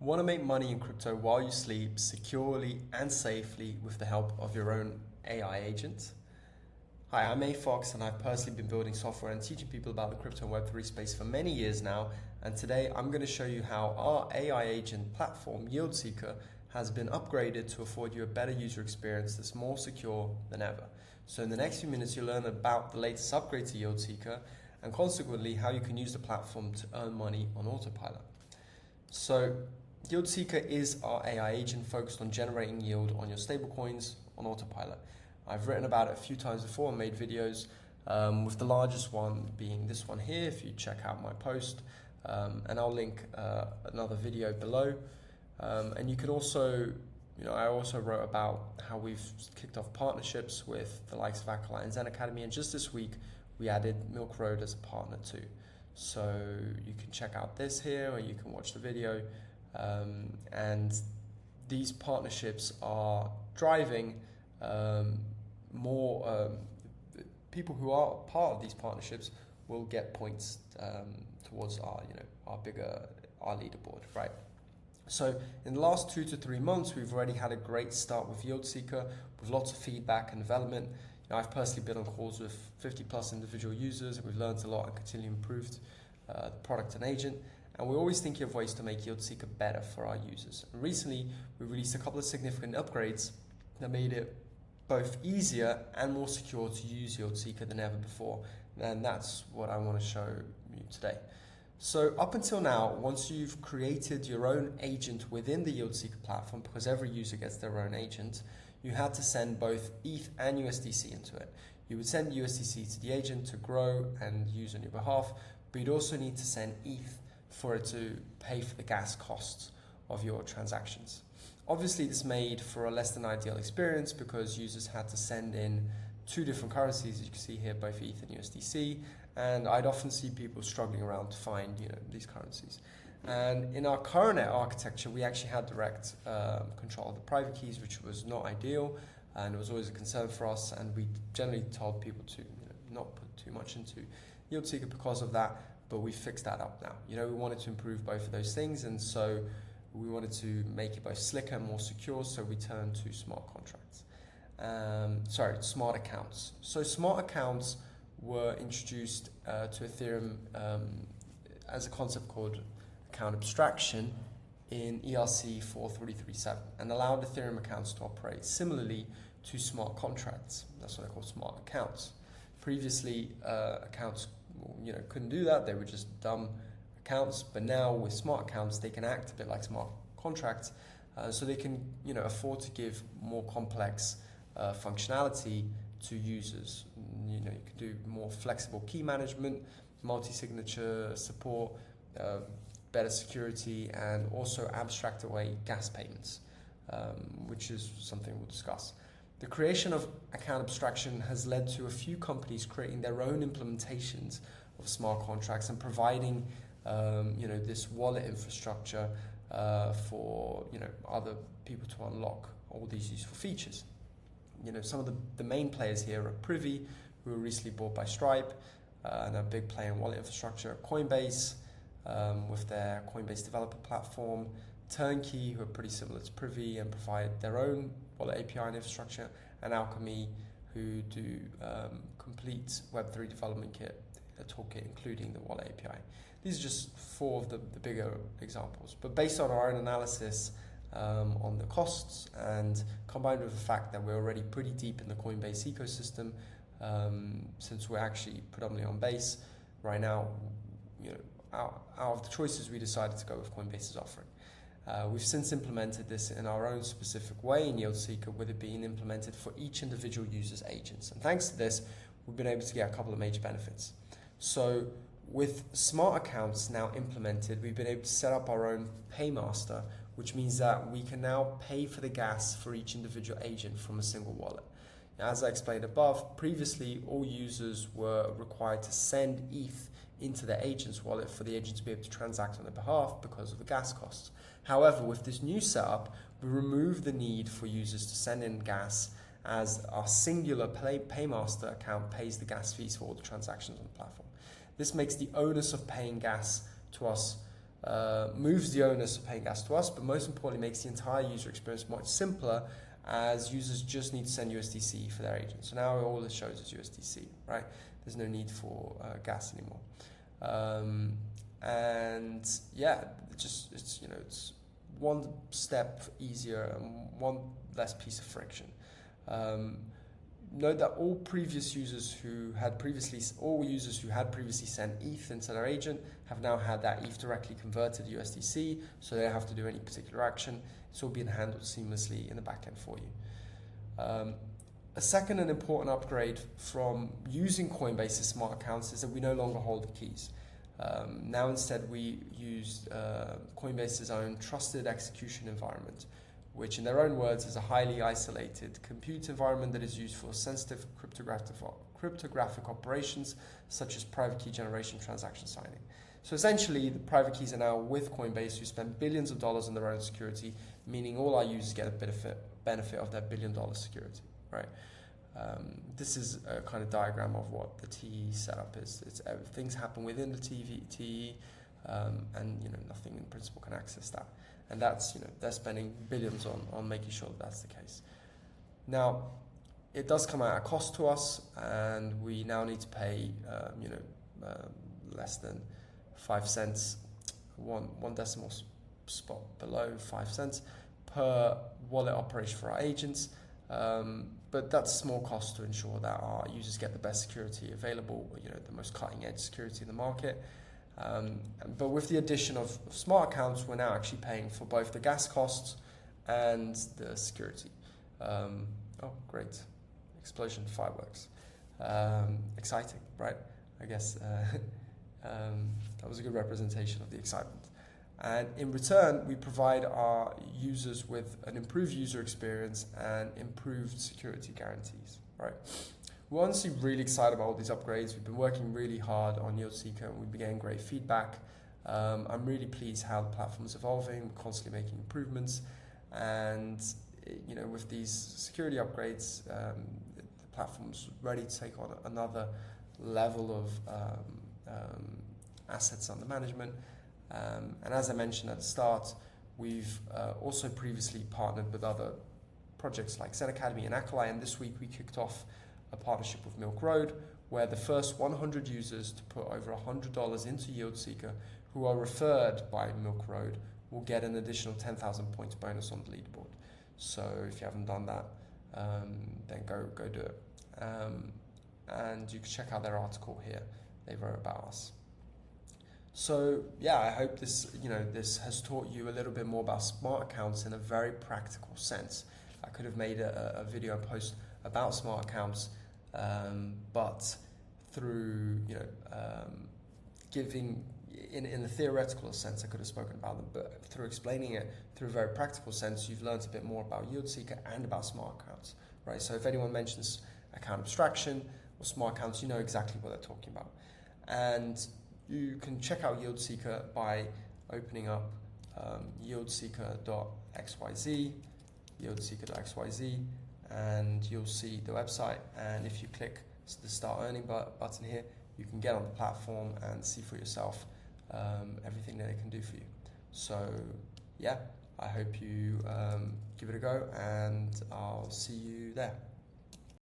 Want to make money in crypto while you sleep securely and safely with the help of your own AI agent? Hi, I'm A Fox, and I've personally been building software and teaching people about the crypto and Web3 space for many years now. And today I'm going to show you how our AI agent platform, YieldSeeker, has been upgraded to afford you a better user experience that's more secure than ever. So in the next few minutes, you'll learn about the latest upgrade to YieldSeeker and consequently how you can use the platform to earn money on autopilot. So YieldSeeker is our AI agent focused on generating yield on your stablecoins on autopilot. I've written about it a few times before and made videos, with the largest one being this one here if you check out my post, and I'll link another video below. And you can also, I also wrote about how we've kicked off partnerships with the likes of Acolyte and Zen Academy, and just this week we added Milk Road as a partner too. So you can check out this here, or you can watch the video. And these partnerships are driving more people who are part of these partnerships will get points towards our leaderboard, right? So in the last 2 to 3 months, we've already had a great start with YieldSeeker with lots of feedback and development. I've personally been on calls with 50 plus individual users, and we've learned a lot and continually improved the product and agent. And we're always thinking of ways to make YieldSeeker better for our users. And recently, we released a couple of significant upgrades that made it both easier and more secure to use YieldSeeker than ever before. And that's what I want to show you today. So up until now, once you've created your own agent within the YieldSeeker platform, because every user gets their own agent, you had to send both ETH and USDC into it. You would send USDC to the agent to grow and use on your behalf, but you'd also need to send ETH for it to pay for the gas costs of your transactions. Obviously, this made for a less than ideal experience because users had to send in 2 different currencies, as you can see here, both ETH and USDC, and I'd often see people struggling around to find these currencies. And in our current architecture, we actually had direct control of the private keys, which was not ideal, and it was always a concern for us, and we generally told people to not put too much into YieldSeeker because of that, but we fixed that up now. We wanted to improve both of those things, and so we wanted to make it both slicker and more secure, so we turned to smart contracts. Smart accounts. So smart accounts were introduced to Ethereum as a concept called account abstraction in ERC 4337 and allowed Ethereum accounts to operate similarly to smart contracts. That's what I call smart accounts. Previously, accounts couldn't do that. They were just dumb accounts, but now with smart accounts, they can act a bit like smart contracts, so they can afford to give more complex functionality to users. You can do more flexible key management, multi-signature support, better security, and also abstract away gas payments, which is something we'll discuss. The creation of account abstraction has led to a few companies creating their own implementations of smart contracts and providing this wallet infrastructure for other people to unlock all these useful features. Some of the main players here are Privy, who were recently bought by Stripe, and a big player in wallet infrastructure. Coinbase, with their Coinbase developer platform. Turnkey, who are pretty similar to Privy and provide their own wallet API and infrastructure. And Alchemy, who do complete Web3 development kit, a toolkit including the wallet API. These are just 4 of the bigger examples. But based on our own analysis on the costs, and combined with the fact that we're already pretty deep in the Coinbase ecosystem, since we're actually predominantly on Base right now, out of the choices, we decided to go with Coinbase's offering. We've since implemented this in our own specific way in YieldSeeker, with it being implemented for each individual user's agents. And thanks to this, we've been able to get a couple of major benefits. So with smart accounts now implemented, we've been able to set up our own paymaster, which means that we can now pay for the gas for each individual agent from a single wallet. Now, as I explained above, previously all users were required to send ETH into their agent's wallet for the agent to be able to transact on their behalf because of the gas costs. However, with this new setup, we remove the need for users to send in gas, as our singular paymaster account pays the gas fees for all the transactions on the platform. This makes the onus of paying gas to us moves the onus of paying gas to us, but most importantly makes the entire user experience much simpler, as users just need to send USDC for their agent. So now all it shows is USDC, right? There's no need for gas anymore. And yeah, it's one step easier and one less piece of friction. Note that all users who had previously sent ETH into their agent have now had that ETH directly converted to USDC, so they don't have to do any particular action. It's all being handled seamlessly in the backend for you. A second and important upgrade from using Coinbase's smart accounts is that we no longer hold the keys. Now instead we use Coinbase's own trusted execution environment, which in their own words is a highly isolated compute environment that is used for sensitive cryptographic operations such as private key generation, transaction signing. So essentially the private keys are now with Coinbase, who spend billions of dollars on their own security, meaning all our users get a benefit of their $1 billion security, right? This is a kind of diagram of what the TE setup is. Things happen within the TE, and nothing in principle can access that. And that's, they're spending billions on making sure that that's the case. Now, it does come at a cost to us, and we now need to pay, less than 5 cents, one decimal spot below 5 cents per wallet operation for our agents. But that's a small cost to ensure that our users get the best security available, the most cutting edge security in the market. But with the addition of smart accounts, we're now actually paying for both the gas costs and the security. Oh, great. Explosion, fireworks. Exciting, right? I guess that was a good representation of the excitement. And in return, we provide our users with an improved user experience and improved security guarantees, right? We're honestly really excited about all these upgrades. We've been working really hard on YieldSeeker, and we've been getting great feedback. I'm really pleased how the platform is evolving. We're constantly making improvements, and with these security upgrades, the platform's ready to take on another level of assets under management. And as I mentioned at the start, we've also previously partnered with other projects like Zen Academy and Acolyte, and this week we kicked off a partnership with Milk Road, where the first 100 users to put over $100 into YieldSeeker who are referred by Milk Road will get an additional 10,000 points bonus on the leaderboard. So if you haven't done that, then go do it. And you can check out their article here. They wrote about us. So yeah, I hope this has taught you a little bit more about smart accounts in a very practical sense. I could have made a video post about smart accounts, but through giving in a theoretical sense, I could have spoken about them, but through explaining it through a very practical sense, you've learned a bit more about YieldSeeker and about smart accounts, right? So if anyone mentions account abstraction or smart accounts, you know exactly what they're talking about. And you can check out YieldSeeker by opening up yieldseeker.xyz, and you'll see the website. And if you click the Start Earning button here, you can get on the platform and see for yourself everything that it can do for you. So yeah, I hope you give it a go, and I'll see you there.